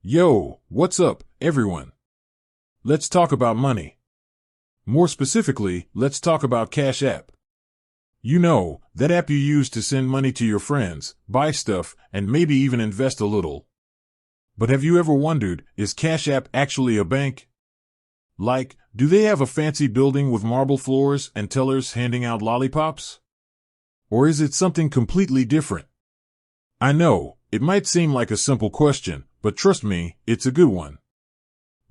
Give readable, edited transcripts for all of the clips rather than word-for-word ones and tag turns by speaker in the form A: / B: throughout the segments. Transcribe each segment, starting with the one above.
A: Yo, what's up, everyone? Let's talk about money. More specifically, let's talk about Cash App. You know, that app you use to send money to your friends, buy stuff, and maybe even invest a little. But have you ever wondered, is Cash App actually a bank? Like, do they have a fancy building with marble floors and tellers handing out lollipops? Or is it something completely different? I know, it might seem like a simple question, but trust me, it's a good one.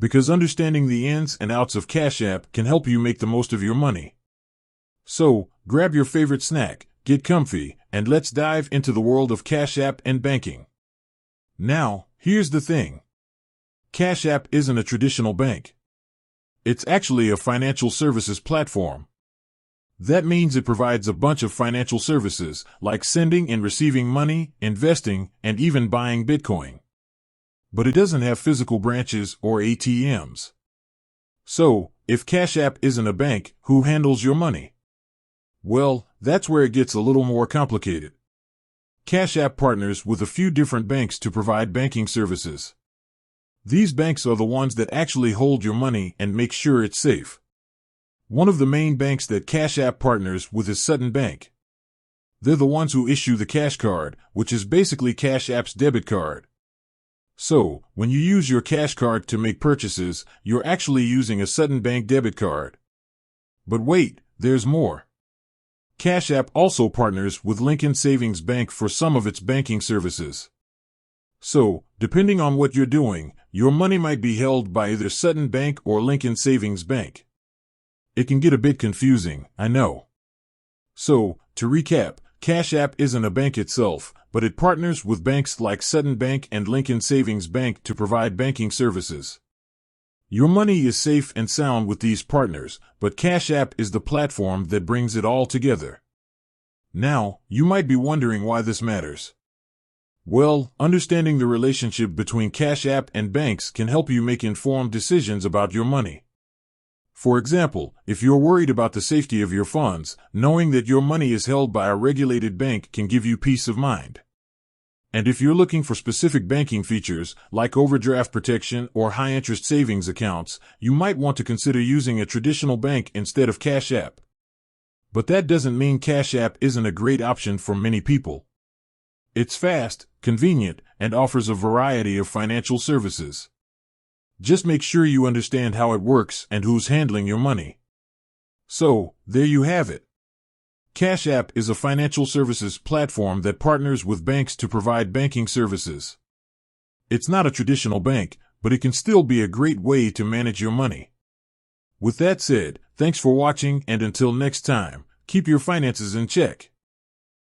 A: Because understanding the ins and outs of Cash App can help you make the most of your money. So, grab your favorite snack, get comfy, and let's dive into the world of Cash App and banking. Now, here's the thing. Cash App isn't a traditional bank. It's actually a financial services platform. That means it provides a bunch of financial services, like sending and receiving money, investing, and even buying Bitcoin. But it doesn't have physical branches or ATMs. So, if Cash App isn't a bank, who handles your money? Well, that's where it gets a little more complicated. Cash App partners with a few different banks to provide banking services. These banks are the ones that actually hold your money and make sure it's safe. One of the main banks that Cash App partners with is Sutton Bank. They're the ones who issue the Cash Card, which is basically Cash App's debit card. So, when you use your Cash Card to make purchases, you're actually using a Sutton Bank debit card. But wait, there's more. Cash App also partners with Lincoln Savings Bank for some of its banking services. So, depending on what you're doing, your money might be held by either Sutton Bank or Lincoln Savings Bank. It can get a bit confusing, I know. So, to recap, Cash App isn't a bank itself, but it partners with banks like Sutton Bank and Lincoln Savings Bank to provide banking services. Your money is safe and sound with these partners, but Cash App is the platform that brings it all together. Now, you might be wondering why this matters. Well, understanding the relationship between Cash App and banks can help you make informed decisions about your money. For example, if you're worried about the safety of your funds, knowing that your money is held by a regulated bank can give you peace of mind. And if you're looking for specific banking features, like overdraft protection or high-interest savings accounts, you might want to consider using a traditional bank instead of Cash App. But that doesn't mean Cash App isn't a great option for many people. It's fast, convenient, and offers a variety of financial services. Just make sure you understand how it works and who's handling your money. So, there you have it. Cash App is a financial services platform that partners with banks to provide banking services. It's not a traditional bank, but it can still be a great way to manage your money. With that said, thanks for watching, and until next time, keep your finances in check.